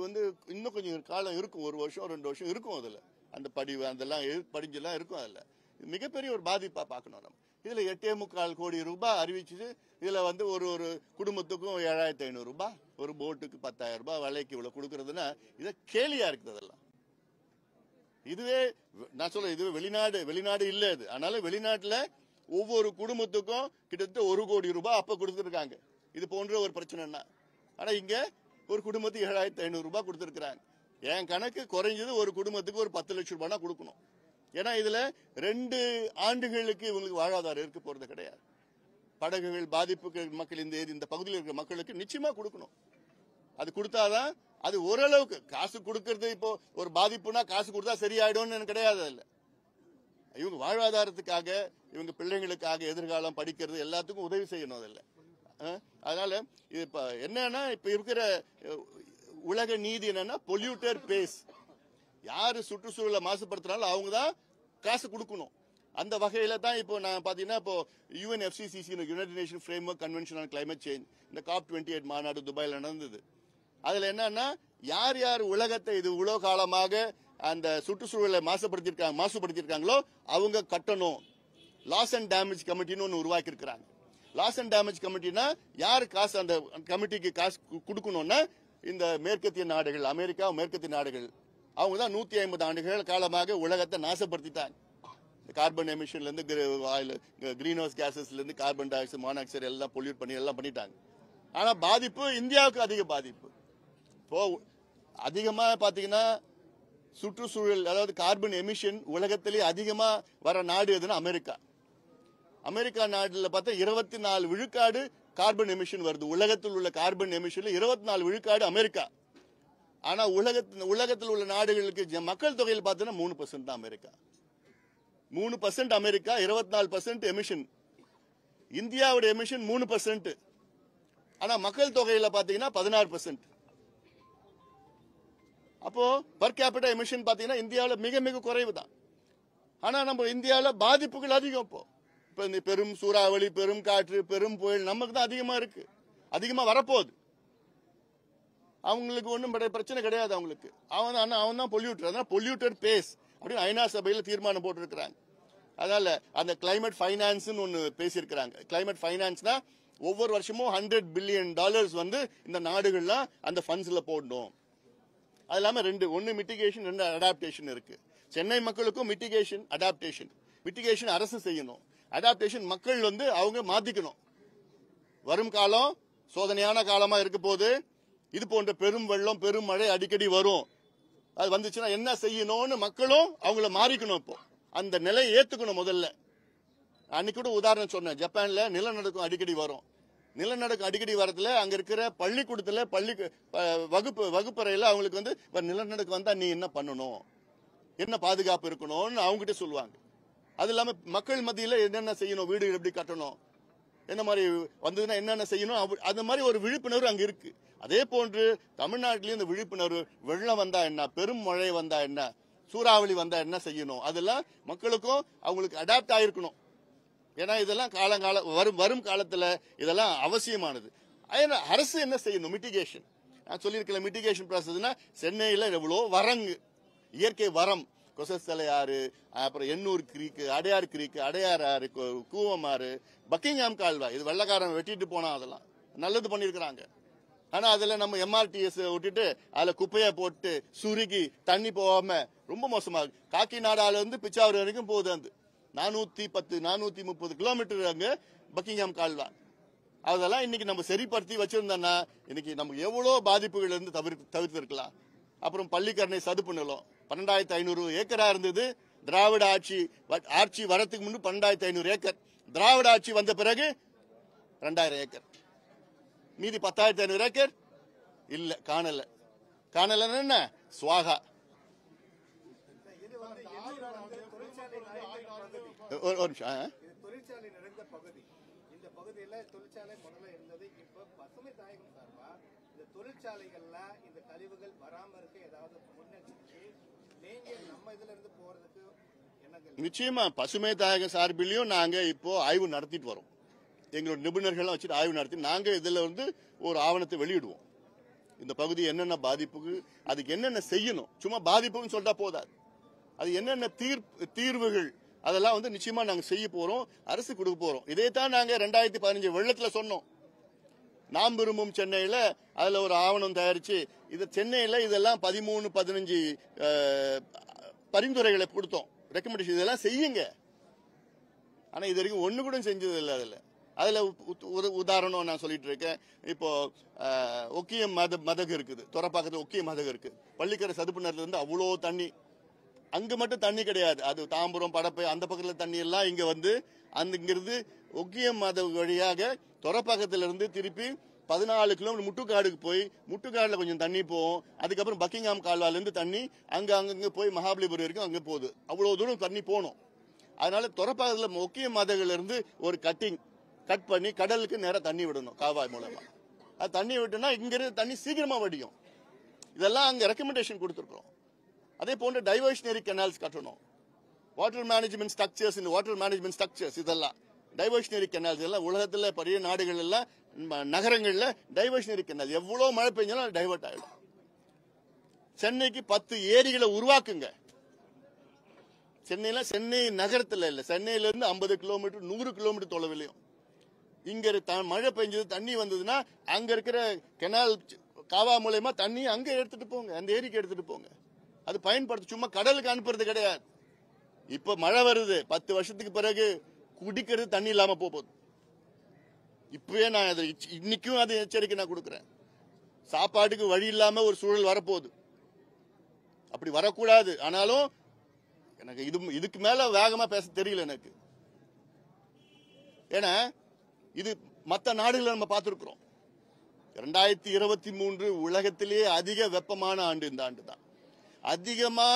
இன்னும் கொஞ்சம் காலம் இருக்கும், 1 வருஷம் 2 வருஷம் இருக்கும். அதுல அந்த படிவு அதெல்லாம் படிஞ்செல்லாம் இருக்கும். அதுல மிகப்பெரிய ஒரு பாதிப்பா பார்க்கணும். நம்ம இதுல 8.25 கோடி ரூபாய் அறிவிச்சு இதுல ஒரு குடும்பத்துக்கும் 7,500 ரூபாய், ஒரு போட்டுக்கு 10,000 ரூபாய் விலைக்கு இவ்வளவு கொடுக்கறதுன்னா இதை கேலியா இருக்குது. அதெல்லாம் இதுவே நான் சொல்றேன், இதுவே வெளிநாடு இல்ல இது. அதனால வெளிநாட்டுல ஒவ்வொரு குடும்பத்துக்கும் கிட்டத்தட்ட 1 கோடி ரூபாய் அப்ப கொடுத்துருக்காங்க இது போன்ற ஒரு பிரச்சனைனா. ஆனா இங்க ஒரு குடும்பத்துக்கு 7,500 ரூபாய் கொடுத்திருக்காங்க. என் கணக்கு குறைஞ்சது ஒரு குடும்பத்துக்கு ஒரு 10 லட்சம் ரூபாய் கொடுக்கணும். ஏன்னா இதுல 2 ஆண்டுகளுக்கு இவங்களுக்கு வாழ்வாதாரம் இருக்க போறது கிடையாது. படகுகள் பாதிப்புக்கு மக்கள் இந்த பகுதியில் இருக்கிற மக்களுக்கு நிச்சயமா கொடுக்கணும். அது கொடுத்தாதான் அது ஓரளவுக்கு காசு கொடுக்கறது. இப்போ ஒரு பாதிப்புனா காசு கொடுத்தா சரியாயிடும் கிடையாது. இல்ல, இவங்க வாழ்வாதாரத்துக்காக, இவங்க பிள்ளைங்களுக்காக, எதிர்காலம் படிக்கிறது எல்லாத்துக்கும் உதவி செய்யணும். அதில்ல அதனால இது இப்ப என்னன்னா இப்ப இருக்கிற உலக நீதி என்னன்னா பொல்யூட்டர் பேஸ். யாரு சுற்றுச்சூழலை மாசுபடுத்தினாலும் அவங்க தான் காசு கொடுக்கணும். அந்த வகையில தான் இப்போ நான் பாத்தீங்கன்னா இப்போ UNFCCC United nation framework convention on climate change இந்த COP28 மாநாடு துபாயில நடந்தது. அதுல என்னன்னா யார் உலகத்தை இது இவ்வளவு காலமாக அந்த சுற்றுச்சூழலை மாசுபடுத்திருக்காங்களோ அவங்க கட்டணும். லாஸ் அண்ட் டேமேஜ் கமிட்டின்னு ஒன்னு உருவாக்கி இருக்கிறாங்க. லாஸ் அண்ட் டேமேஜ் கமிட்டினா யாரு காசு அந்த கமிட்டிக்கு காசு கொடுக்கணும்னா இந்த மேற்கத்திய நாடுகள், அமெரிக்கா மேற்கத்திய நாடுகள். அவங்க தான் 150 ஆண்டுகள் காலமாக உலகத்தை நாசப்படுத்திட்டாங்க. கார்பன் எமிஷன்ல இருந்து கிரீன் ஹவுஸ் கேசஸ்ல இருந்து கார்பன் டை ஆக்சைடு, மானாக்சைடு எல்லாம் பொல்யூட் பண்ணி எல்லாம் பண்ணிட்டாங்க. ஆனா பாதிப்பு இந்தியாவுக்கு அதிக பாதிப்பு. இப்போ அதிகமா பாத்தீங்கன்னா சுற்றுச்சூழல், அதாவது கார்பன் எமிஷன் உலகத்திலேயே அதிகமா வர நாடு எதுனா அமெரிக்கா. அமெரிக்கா நாடுல பார்த்தா 24 விழுக்காடு கார்பன் எமிஷன் வருது. உலகத்தில் உள்ள கார்பன் எமிஷன்ல 24 விழுக்காடு அமெரிக்கா. ஆனா உலகத்தில் உள்ள நாடுகளுக்கு மக்கள் தொகையில் பார்த்தீங்கன்னா 3% தான் அமெரிக்கா. 3% America, 24% emission. இந்தியாவுடைய எமிஷன் 3%. ஆனா மக்கள் தொகையில பாத்தீங்கன்னா 16%. அப்போ பர் கேபிட்டா எமிஷன் பாத்தீங்கன்னா இந்தியாவில் மிக மிக குறைவு தான். ஆனா நம்ம இந்தியாவில் பாதிப்புகள் அதிகம். இப்போ இந்த பெரும் சூறாவளி, பெரும் காற்று, பெரும் புயல் நமக்கு தான் அதிகமா இருக்கு, அதிகமா வரப்போகுது. அவங்களுக்கு ஒன்றும் பிரச்சனை கிடையாது. அவங்களுக்கு அவன் தான் பொல்யூட்டர். அதனால பொல்யூட்டர் பேஸ் அப்படின்னு ஐநா சபையில் தீர்மானம் போட்டிருக்கிறாங்க. அதனால அந்த கிளைமேட் ஃபைனான்ஸ் ஒன்னு பேசியிருக்கிறாங்க. கிளைமேட் ஃபைனான்ஸ்னா ஒவ்வொரு வருஷமும் $100 பில்லியன் இந்த நாடுகள்லாம் அந்த ஃபண்ட்ஸ்ல போடணும். அது இல்லாம ஒன்னு மிட்டிகேஷன், 2 அடாப்டேஷன் இருக்கு. சென்னை மக்களுக்கும் மிட்டிகேஷன், அடாப்டேஷன். மிட்டிகேஷன் அரசு செய்யணும், அடாப்டேஷன் மக்கள் அவங்க மாத்திக்கணும். வரும் காலம் சோதனையான காலமா இருக்க போது. இது போன்ற பெரும் வெள்ளம், பெரும் மழை அடிக்கடி வரும். அது வந்துச்சுன்னா என்ன செய்யணும்னு மக்களும் அவங்கள மாறிக்கணும். இப்போ அந்த நிலையை ஏத்துக்கணும். முதல்ல அன்னைக்கு கூட உதாரணம் சொன்னேன், ஜப்பான்ல நிலநடுக்கம் அடிக்கடி வரும். நிலநடுக்கம் அடிக்கடி வரதுல அங்க இருக்கிற பள்ளிக்கூடத்துல வகுப்பறையில அவங்களுக்கு நிலநடுக்கம் வந்தா நீ என்ன பண்ணணும், என்ன பாதுகாப்பு இருக்கணும்னு அவங்க கிட்ட சொல்லுவாங்க. அது இல்லாம மக்கள் மத்தியில என்னென்ன செய்யணும், வீடுகள் எப்படி கட்டணும், என்ன மாதிரி வந்ததுன்னா என்னென்ன செய்யணும், அந்த மாதிரி ஒரு விழிப்புணர்வு அங்க இருக்கு. அதே போன்று தமிழ்நாட்டிலேயும் இந்த விழிப்புணர்வு, வெள்ளம் வந்தா என்ன, பெரும் மழை வந்தா என்ன, சூறாவளி வந்தா என்ன செய்யணும், அதெல்லாம் மக்களுக்கும் அவங்களுக்கு அடாப்ட் ஆயிருக்கணும். ஏன்னா இதெல்லாம் வரும் காலத்துல இதெல்லாம் அவசியமானது. அரசு என்ன செய்யணும், மிட்டிகேஷன். நான் சொல்லியிருக்கல, மிட்டிகேஷன் ப்ராசஸ்னா சென்னையில எவ்வளோ வரங்கு, இயற்கை வரம், கொசஸ்தலை ஆறு, அப்புறம் எண்ணூர் கிரீக்கு, அடையார் கிரீக்கு, அடையார் ஆறு, கூவமாறு, பக்கிங்ஹாம் கால்வாய், இது வெள்ளக்காரன் வெட்டிட்டு போனா அதெல்லாம் நல்லது பண்ணிருக்கிறாங்க. ஆனா அதுல நம்ம MRTS விட்டுட்டு அதுல குப்பையை போட்டு சுருகி தண்ணி போகாம ரொம்ப மோசமாகுது. காக்கிநாடால இருந்து பிச்சாவூர் வரைக்கும் போகுது. அந்த 430 கிலோமீட்டர் அங்க பக்கிங்ஹாம் கால்வாய். அதெல்லாம் இன்னைக்கு நம்ம சரிப்படுத்தி வச்சிருந்தோம்னா இன்னைக்கு நமக்கு எவ்வளவு பாதிப்புகள் இருந்து தவிர்த்து இருக்கலாம். அப்புறம் பள்ளிக்கரணை சதுப்பு நிலம் 12,500 ஏக்கரா இருந்தது. திராவிட ஆட்சி வரத்துக்கு முன்பு 12,500 ஏக்கர். திராவிட ஆட்சி வந்த பிறகு 2,000 ஏக்கர். மீதி 10,500 ஏக்கர் இல்ல, காணல என்ன சுவாகா. ஒரு நிமிஷம். தொழிற்சாலை நிறைந்த பகுதி, இந்த பகுதியில தொழிற்சாலை முதல்ல இருந்தது. இப்ப பசுமை தாயகம் சார்பா இந்த தொழிற்சாலைகள்ல இந்த கழிவுகள் வராம இருக்க ஏதாவது முன்னெச்சரிக்கை நீங்க நம்ம இதுல இருந்து போறதுக்கு என்ன? நிச்சயமா பசுமை தாயகம் சார்பிலையும் நாங்க இப்போ ஆய்வு நடத்திட்டு வரோம். எங்களோட நிபுணர்கள் வச்சுட்டு ஆய்வு நடத்தி நாங்க இதுல ஒரு ஆவணத்தை வெளியிடுவோம். இந்த பகுதி என்னென்ன பாதிப்புக்கு, அதுக்கு என்னென்ன செய்யணும். சும்மா பாதிப்புன்னு சொல்லிட்டா போதாது, அது என்னென்ன தீர்வுகள் அதெல்லாம் நிச்சயமா நாங்க செய்ய போறோம், அரசு கொடுக்க போறோம். இதைத்தான் நாங்க 2015 வெள்ளத்துல சொன்னோம். நாம் விரும்பும் சென்னையில அதுல ஒரு ஆவணம் தயாரிச்சு இது சென்னையில இதெல்லாம் 13-15 பரிந்துரைகளை கொடுத்தோம், ரெக்கமெண்டேஷன். இதெல்லாம் செய்யுங்க. ஆனா இது வரைக்கும் ஒண்ணு கூட செஞ்சது இல்லை. அதுல ஒரு உதாரணம் நான் சொல்லிட்டு இருக்கேன். இப்போ ஒக்கியம் மதகு இருக்குது, துறப்பாக்கத்துல ஒக்கியம் மதகு இருக்கு. பள்ளிக்கரை சதுப்பு நிலத்துல இருந்து அவ்வளோ தண்ணி, அங்க மட்டும் தண்ணி கிடையாது, அது தாம்பரம் படப்பை அந்த பக்கத்துல தண்ணி எல்லாம் இங்க அங்கிருந்து ஒக்கியம் மதகு வழியாக துறப்பாக்கத்துல இருந்து திருப்பி 14 கிலோமீட்டர் முட்டுக்காடுக்கு போய் முட்டுக்காடுல கொஞ்சம் தண்ணி போகும். அதுக்கப்புறம் பக்கிங்ஹாம் கால்வாயில இருந்து தண்ணி அங்க போய் மகாபலிபுரம் வரைக்கும் அங்க போகுது. அவ்வளவு தூரம் தண்ணி போகணும். அதனால துறப்பாக்கத்துல ஒக்கியம் மதகுல இருந்து ஒரு கட் பண்ணி கடலுக்கு நேரம் தண்ணி விடணும் காவாய் மூலமா. அது தண்ணி விட்டுனா இங்க இருந்து தண்ணி சீக்கிரமா வடியும். இதெல்லாம் அங்க ரெக்கமெண்டேஷன் கொடுத்துருக்கோம். அதே போன்று டைவர்ஷனரி கெனால்ஸ் கட்டணும். வாட்டர் மேனேஜ்மெண்ட் ஸ்ட்ரக்சர்ஸ் இதெல்லாம் டைவர்ஷனரி கெனால்ஸ் எல்லாம் உலகத்துல பெரிய நாடுகள் எல்லாம் நகரங்கள்ல டைவர்ஷனரி கெனால் எவ்வளவு மழை பெஞ்சாலும் டைவர்ட் ஆயிடும். சென்னைக்கு 10 ஏரிகளை உருவாக்குங்க. சென்னை நகரத்துல இல்ல, சென்னையில இருந்து 50 கிலோமீட்டர் 100 கிலோமீட்டர் தொலைவிலையும் இங்க மழை பெஞ்சது தண்ணி வந்ததுன்னா அங்க இருக்கிற கெனால் காவா மூலமா தண்ணி அங்க எடுத்துட்டு போங்க, அந்த ஏரிக்கு எடுத்துட்டு போங்க. அது பயன்படுத்த, சும்மா கடலுக்கு அனுப்புறது கிடையாது. இப்ப மழை வருது, 10 வருஷத்துக்கு பிறகு குடிக்கிறது தண்ணி இல்லாம போகுது. இப்பவே நான் இன்னைக்கும் அது எச்சரிக்கை நான் கொடுக்கிறேன். சாப்பாட்டுக்கு வழி இல்லாம ஒரு சூழல் வரப்போகுது. அப்படி வரக்கூடாது. ஆனாலும் எனக்கு இதுக்கு மேல வேகமா பேச தெரியல எனக்கு. ஏன்னா இது மற்ற நாடுகளை நம்ம பார்த்திருக்கிறோம். 2023 உலகத்திலேயே அதிக வெப்பமான ஆண்டு இந்த ஆண்டு தான். அதிகமா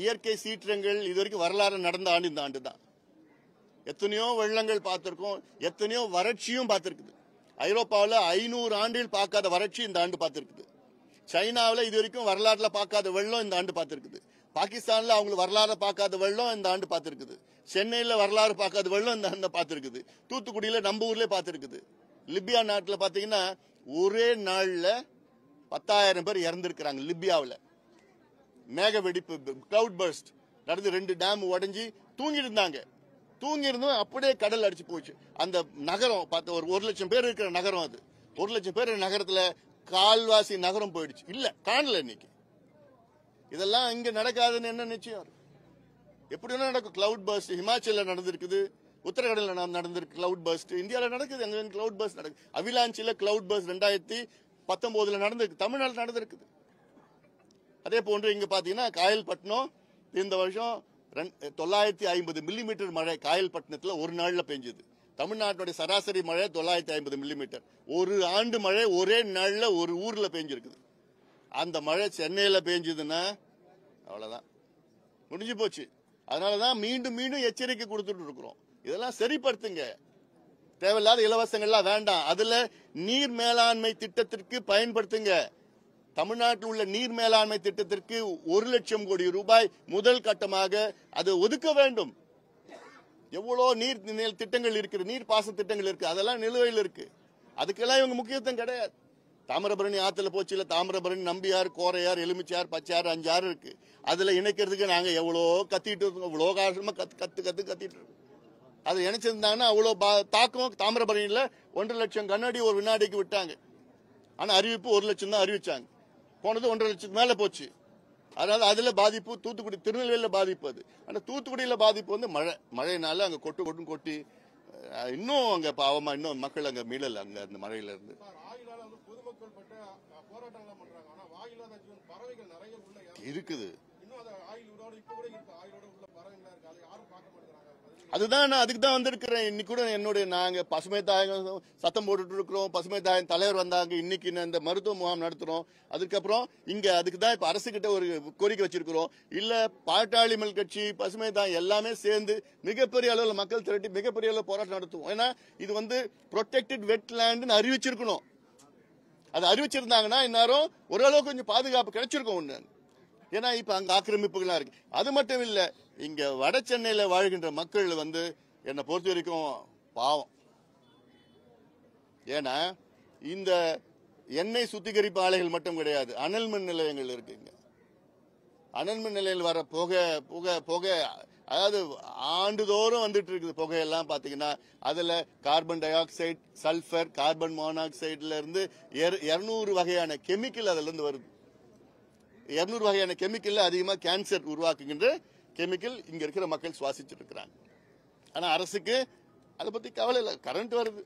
இயற்கை சீற்றங்கள் இதுவரைக்கும் வரலாறு நடந்த ஆண்டு இந்த ஆண்டு தான். எத்தனையோ வெள்ளங்கள் பார்த்திருக்கோம், எத்தனையோ வறட்சியும் பார்த்திருக்குது. ஐரோப்பாவில் 500 ஆண்டில் பார்க்காத வறட்சி இந்த ஆண்டு பார்த்திருக்குது. சைனாவில் இது வரைக்கும் வரலாறுல பார்க்காத வெள்ளம் இந்த ஆண்டு பார்த்திருக்குது. பாகிஸ்தான்ல அவங்களுக்கு வரலாறு பார்க்காத வெள்ளம் இந்த ஆண்டு பார்த்திருக்குது. சென்னையில வரலாறு பார்க்காத வெள்ளம் இந்த ஆண்டு பார்த்திருக்குது. தூத்துக்குடியில நம்ம ஊர்லயே பார்த்திருக்குது. லிபியா நாட்டுல பாத்தீங்கன்னா ஒரே நாள்ல 10,000 பேர் இறந்திருக்கிறாங்க. லிபியாவில் மேக வெடிப்பு, கிளவுட் பர்ஸ்ட் நடந்து 2 டேம் உடைஞ்சி தூங்கிட்டு இருந்தாங்க. தூங்கி இருந்தும் அப்படியே கடல் அடிச்சு போச்சு. அந்த நகரம் பார்த்த ஒரு 1,00,000 பேர் இருக்கிற நகரம், அது 1,00,000 பேர் நகரத்துல கால்வாசி நகரம் போயிடுச்சு. இல்ல, காணல இன்னைக்கு. இதெல்லாம் இங்க நடக்காதுன்னு என்ன நிச்சயம்? எப்படி நடக்கும்? கிளவுட் பர்ஸ்ட் ஹிமாச்சல்ல நடந்திருக்குது, உத்தரகடல நடந்திருக்கு கிளவுட் பர்ஸ்ட், இந்தியாவில நடக்குது. அங்க கிளவுட் பர்ஸ்ட் நடக்குது. அவிலாஞ்சில கிளவுட் பர்ஸ்ட் 2019 நடந்திருக்கு, தமிழ்நாடு நடந்திருக்குது. அதே போன்று இங்க பாத்தீங்கன்னா காயல்பட்டினம் இந்த வருஷம் 950 மில்லிமீட்டர் மழை காயல்பட்டினத்துல ஒரு நாள்ல பெஞ்சது. தமிழ்நாட்டுடைய சராசரி மழை 950 மில்லிமீட்டர். ஒரு ஆண்டு மழை ஒரே நாள்ல ஒரு ஊர்ல பெஞ்சிருக்குது. அந்த மழை சென்னையில பெஞ்சதுன்னா அவ்வளவுதான், முடிஞ்சு போச்சு. அதனாலதான் மீண்டும் மீண்டும் எச்சரிக்கை கொடுத்துட்டு இருக்கிறோம். இதெல்லாம் சரிப்படுத்துங்க. தேவையில்லாத இலவசங்கள்லாம் வேண்டாம். அதுல நீர் மேலாண்மை திட்டத்திற்கு பயன்படுத்துங்க. தமிழ்நாட்டில் உள்ள நீர் மேலாண்மை திட்டத்திற்கு 1,00,000 கோடி ரூபாய் முதல் கட்டமாக அது ஒதுக்க வேண்டும். எவ்வளோ நீர் திட்டங்கள் இருக்கு, நீர் பாசன திட்டங்கள் இருக்கு, அதெல்லாம் நிலுவையில் இருக்கு. அதுக்கெல்லாம் இவங்க முக்கியத்துவம் கிடையாது. தாமிரபரணி ஆத்துல போச்சு இல்ல, தாமிரபரணி, நம்பியார், கோரையார், எலுமிச்சார், பச்சார், 5 ஆறு இருக்கு. அதுல இணைக்கிறதுக்கு நாங்க எவ்வளோ கத்திட்டு இருக்கோம், இவ்வளோ காலமா கத்திட்டு இருக்கோம். அதை இணைச்சிருந்தாங்கன்னா அவ்வளோ தாக்கம். தாமிரபரணியில 1,00,000 கண்ணாடி ஒரு வினாடிக்கு விட்டாங்க. ஆனா அறிவிப்பு 1,00,000 தான் அறிவிச்சாங்க. போனது 1,50,000 மேல போச்சு. அதனால அதுல பாதிப்பு தூத்துக்குடி, திருநெல்வேலியில பாதிப்பு. அது ஆனா தூத்துக்குடியில பாதிப்பு வந்து மழைனால அங்க கொட்டி இன்னும் அங்க பாவமா இன்னும் மக்கள் அங்க மீளல அங்க அந்த மழையில இருந்து. இருக்குது. அதுதான் நான் அதுக்கு தான் வந்திருக்கிறேன். இன்னைக்கு கூட என்னுடைய நாங்க பசுமை தாயகம் சத்தம் போட்டுட்டு இருக்கிறோம். பசுமை தாயகம் தலைவர் வந்தாங்க. இன்னைக்கு இந்த மருத்துவ முகாம் நடத்துறோம். அதுக்கப்புறம் இங்க அதுக்கு தான் இப்ப அரசு கிட்ட ஒரு கோரிக்கை வச்சிருக்கிறோம். இல்ல பாட்டாளி மல் கட்சி, பசுமை தாயம் எல்லாமே சேர்ந்து மிகப்பெரிய அளவில் மக்கள் திரட்டி மிகப்பெரிய அளவில் போராட்டம் நடத்துவோம். ஏன்னா இது வந்து ப்ரொடெக்டட் வெட்லேண்ட் அறிவிச்சிருக்கணும். அது அறிவிச்சிருந்தாங்கன்னா இந்நேரம் ஓரளவுக்கு கொஞ்சம் பாதுகாப்பு கிடைச்சிருக்கும் ஒண்ணு. ஏன்னா இப்ப அங்க ஆக்கிரமிப்புகள்லாம் இருக்கு. அது மட்டும் இல்ல, இங்க வட சென்னையில வாழ்கின்ற மக்கள் வந்து என்னை பொறுத்த வரைக்கும் பாவம். ஏன்னா இந்த எண்ணெய் சுத்திகரிப்பு ஆலைகள் மட்டும் கிடையாது, அனல் மின் நிலையங்கள் இருக்குங்க. அனல் மின் நிலையங்கள் வர புகை அதாவது ஆண்டுதோறும் வந்துட்டு இருக்குது. புகையெல்லாம் பாத்தீங்கன்னா அதுல carbon dioxide, sulphur, carbon மோனாக்சைடுல இருந்து 200 வகையான கெமிக்கல் அதுல இருந்து வருது. 200 வகையான கெமிக்கல் அதிகமா கேன்சர் உருவாக்குகின்ற கெமிக்கல் இங்க இருக்கிற மக்கள் சுவாசிச்சுட்டு இருக்கிறாங்க. ஆனா அரசுக்கு அதை பத்தி கவலை இல்லை. கரண்ட் வருது,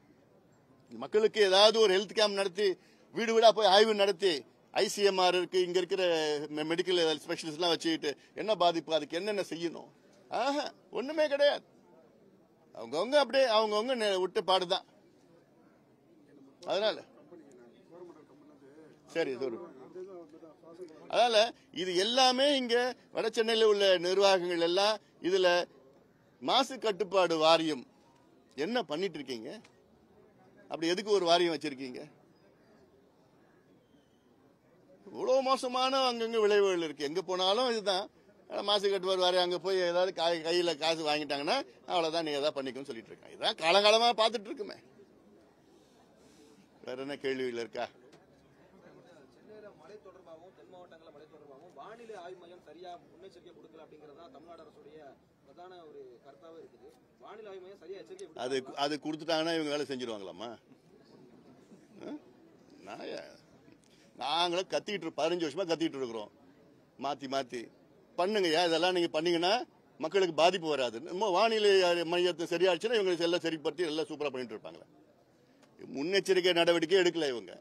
மக்களுக்கு ஏதாவது ஒரு ஹெல்த் கேம்ப் நடத்தி வீடு வீடா போய் ஆய்வு நடத்தி ஐசிஎம்ஆர் இருக்கு, இங்க இருக்கிற மெடிக்கல் ஸ்பெஷலிஸ்ட் எல்லாம் வச்சுக்கிட்டு என்ன பாதிப்பு, அதுக்கு என்னென்ன செய்யணும், ஒண்ணுமே கிடையாது. அவங்கவுங்க அப்படியே அவங்கவுங்க விட்டு பாடுதான். அதனால சரி அதனால இது எல்லாமே இங்க வட சென்னையில் உள்ள நிர்வாகங்கள் எல்லாம் இதுல மாசு கட்டுப்பாடு வாரியம் என்ன பண்ணிட்டு இருக்கீங்க? அப்படி எதுக்கு ஒரு வாரியம் வச்சிருக்கீங்க? இவ்வளவு மோசமான அங்கங்க விளைவுகள் இருக்கு. எங்க போனாலும் இதுதான் மாசு கட்டுப்பாடு வாரியம். அங்க போய் ஏதாவது கையில காசு வாங்கிட்டாங்கன்னா அவ்வளவுதான், நீங்க ஏதாவது பண்ணிக்கணும்னு சொல்லிட்டு இருக்காங்க. இதான் காலகாலமா பாத்துட்டு இருக்குமே. வேற என்ன கேள்விகள் இருக்கா? வானிலை ஆய்வு மையம் சரியா முன்னெச்சரிக்கை கொடுக்கல அப்படிங்கறதா தமிழ்நாடு அரசுடைய பிரதான ஒரு கருத்தாவே இருக்குது. வானிலை ஆய்வு மையம் சரியா எச்சரிக்கை அது கொடுத்துட்டாங்கன்னா இவங்க வேலை செஞ்சிருவாங்களாமா? நாங்களும் 15 வருஷமா கத்திட்டு இருக்கிறோம். மாத்தி பண்ணுங்க. இதெல்லாம் நீங்க பண்ணீங்கன்னா மக்களுக்கு பாதிப்பு வராது. வானிலை மையத்தை சரியாச்சுன்னா இவங்க எல்லாம் சரிப்படுத்தி எல்லாம் சூப்பரா பண்ணிட்டு இருப்பாங்களா? முன்னெச்சரிக்கை நடவடிக்கை எடுக்கல. இவங்க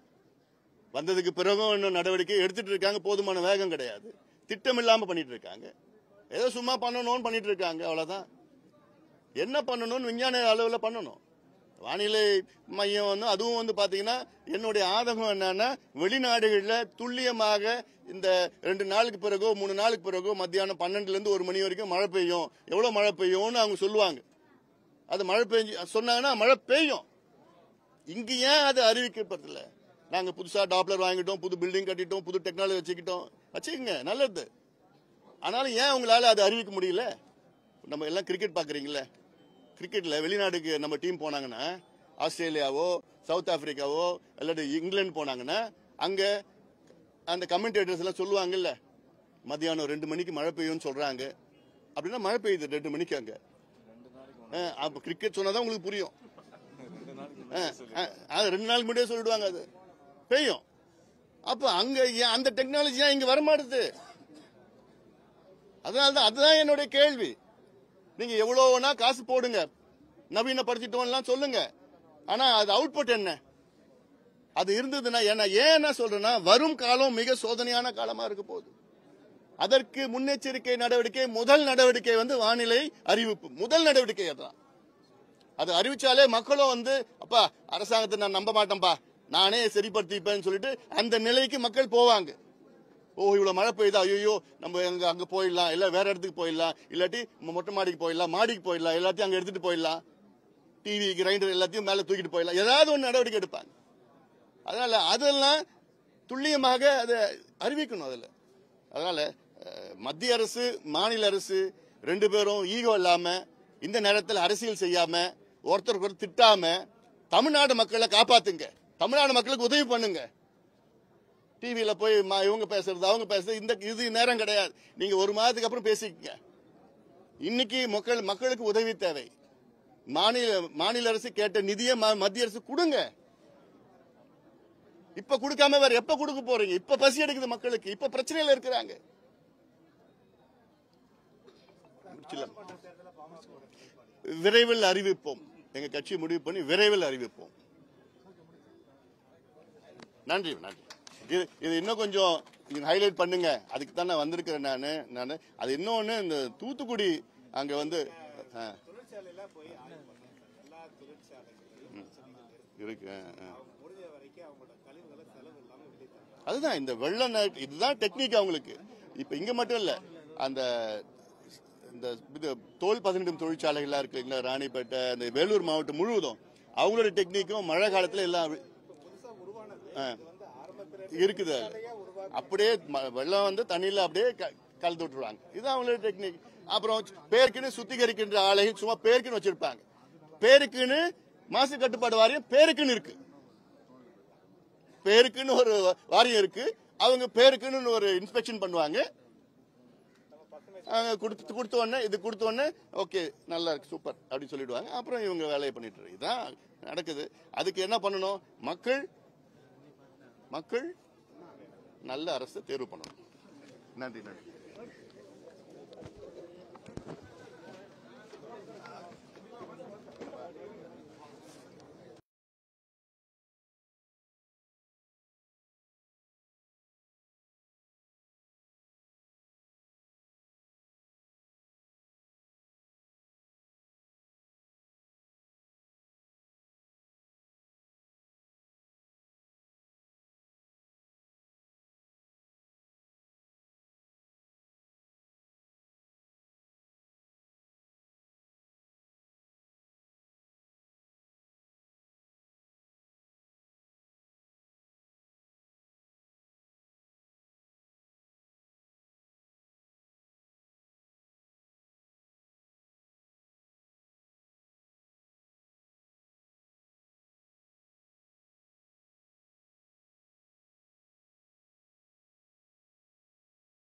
வந்ததுக்கு பிறகும் இன்னும் நடவடிக்கை எடுத்துட்டு இருக்காங்க. போதுமான வேகம் கிடையாது. திட்டம் இல்லாம பண்ணிட்டு இருக்காங்க. ஏதோ சும்மா பண்ணணும்னு பண்ணிட்டு இருக்காங்க, அவ்வளவுதான். என்ன பண்ணணும்னு விஞ்ஞான அளவில் பண்ணணும். வானிலை மையம் வந்து அதுவும் வந்து பாத்தீங்கன்னா என்னுடைய ஆதகம் என்னன்னா, வெளிநாடுகளில் துல்லியமாக இந்த 2 நாளுக்கு பிறகோ 3 நாளுக்கு பிறகோ மத்தியானம் 12 இருந்து 1 மணி வரைக்கும் மழை பெய்யும், எவ்வளவு மழை பெய்யும்னு அவங்க சொல்லுவாங்க. அது மழை பெய்ஞ்சு சொன்னாங்கன்னா மழை பெய்யும். இங்க ஏன் அது அறிவிக்கப்படல? நாங்க புதுசா டாப்லர் வாங்கிட்டோம், புது பில்டிங் கட்டிட்டோம், புது டெக்னாலஜி வச்சுக்கோங்க, நல்லது. ஆனாலும் ஏன் உங்களால அதை அறிவிக்க முடியல? நம்ம எல்லாம் கிரிக்கெட் பாக்குறீங்களா? கிரிக்கெட்ல வெளிநாடுக்கு நம்ம டீம் போனாங்கன்னா, ஆஸ்திரேலியாவோ சவுத் ஆப்பிரிக்காவோ இல்லாட்டி இங்கிலாந்து போனாங்கன்னா அங்க அந்த கமெண்டேட்டர்ஸ் எல்லாம் சொல்லுவாங்கல்ல, மத்தியானம் 2 மணிக்கு மழை பெய்யும்னு சொல்றாங்க. அப்படின்னா மழை பெய்யுது 2 மணிக்கு அங்க. அப்ப கிரிக்கெட் சொன்னாதான் உங்களுக்கு புரியும். 2 நாளுக்கு முன்னாடியே சொல்லிடுவாங்க அது பெய்யும். அப்ப அங்க அந்த டெக்னாலஜி இங்க வரமாடுது. அதனாலதான் அதுதான் என்னுடைய கேள்வி. நீங்க எவ்வளவுனா காசு போடுங்க, நவீனப்படுத்திட்டோம் சொல்லுங்க. ஆனா அது அவுட்புட் என்ன? அது இருந்ததுன்னா ஏன் சொல்றேன்னா, வரும் காலம் மிக சோதனையான காலமா இருக்க போகுது. அதற்கு முன்னெச்சரிக்கை நடவடிக்கை, முதல் நடவடிக்கை வந்து வானிலை அறிவிப்பு. முதல் நடவடிக்கை அதான். அது அறிவிச்சாலே மக்களும் வந்து அப்பா அரசாங்கத்தை நான் நம்ப மாட்டேன்பா, நானே சரிப்படுத்திப்பேன்னு சொல்லிட்டு அந்த நிலைக்கு மக்கள் போவாங்க. இவ்வளவு மழை பெய்யுதா, ஐயோ நம்ம அங்க போயிடலாம், இல்ல வேற இடத்துக்கு போயிடலாம், இல்லாட்டி மொட்டை மாடிக்கு போயிடலாம், மாடிக்கு போயிடலாம், எல்லாத்தையும் அங்க எடுத்துட்டு போயிடலாம், டிவி கிரைண்டர் எல்லாத்தையும் மேல தூக்கிட்டு போயிடலாம், ஏதாவது ஒன்று நடவடிக்கை எடுப்பாங்க. அதனால அதெல்லாம் துல்லியமாக அதை அறிவிக்கணும். அதனால மத்திய அரசு மாநில அரசு ரெண்டு பேரும் ஈகோ இல்லாம இந்த நேரத்தில் அரசியல் செய்யாம ஒருத்தருக்கு ஒரு திட்டாம தமிழ்நாடு மக்களை காப்பாத்துங்க, தமிழ்நாடு மக்களுக்கு உதவி பண்ணுங்க. டிவியில போய் இவங்க பேசுறது அவங்க பேசுறது இது நேரம் கிடையாது. நீங்க ஒரு மாதத்துக்கு அப்புறம் பேசிக்கங்க. இன்னைக்கு மக்களுக்கு உதவி தேவை. மாநில அரசு கேட்ட நிதியை மத்திய அரசு கொடுங்க. இப்ப கொடுக்காம வேற எப்ப கொடுக்க போறீங்க? இப்ப பசி எடுக்குது மக்களுக்கு, இப்ப பிரச்சனையில இருக்கிறாங்க. விரைவில் அறிவிப்போம். எங்க கட்சி முடிவு பண்ணி விரைவில் அறிவிப்போம். நன்றி நன்றி. இது இன்னும் கொஞ்சம் ஹைலைட் பண்ணுங்க. அதுக்கு தான் நான் வந்திருக்கிறேன். நான் அது இன்னொன்னு இந்த தூத்துக்குடி அங்க வந்து தொழிற்சாலையில போய் ஆய்வு பண்ணேன். எல்லா தொழிற்சாலைகளிலும் இருக்கு. முடிஞ்ச வரைக்கும் அவங்களோட கழிவுகளை செலவு இல்லாம வெளியிட்டாங்க. அதுதான் இந்த வெள்ள இதுதான் டெக்னிக் அவங்களுக்கு. இப்ப இங்க மட்டும் இல்ல, அந்த இந்த தோல் பதனிடும் தொழிற்சாலைகள்லாம் இருக்கு இல்ல, ராணிப்பேட்டை, இந்த வேலூர் மாவட்டம் முழுவதும் அவங்களோட டெக்னிக்கும் மழை காலத்துல எல்லாம் இருக்குது. அப்படியே வெள்ளம் வந்து தண்ணியில அப்படியே கலந்து விட்டுருவாங்க. இது அவங்களோட டெக்னிக். அப்புறம் பேருக்குன்னு சுத்திகரிக்கின்ற ஆலை சும்மா பேருக்குன்னு வச்சிருப்பாங்க. பேருக்குன்னு மாசு கட்டுப்பாடு வாரியம் பேருக்குன்னு இருக்கு. பேருக்குன்னு ஒரு வாரியம் இருக்கு. அவங்க பேருக்குன்னு ஒரு இன்ஸ்பெக்ஷன் பண்ணுவாங்க. கொடுத்த உடனே ஓகே நல்லா இருக்கு சூப்பர் அப்படின்னு சொல்லிடுவாங்க. அப்புறம் இவங்க வேலையை பண்ணிட்டு இருக்கு. இதுதான் நடக்குது. அதுக்கு என்ன பண்ணணும்? மக்கள் நல்ல அரசு தேர்வு பண்ணணும். நன்றி.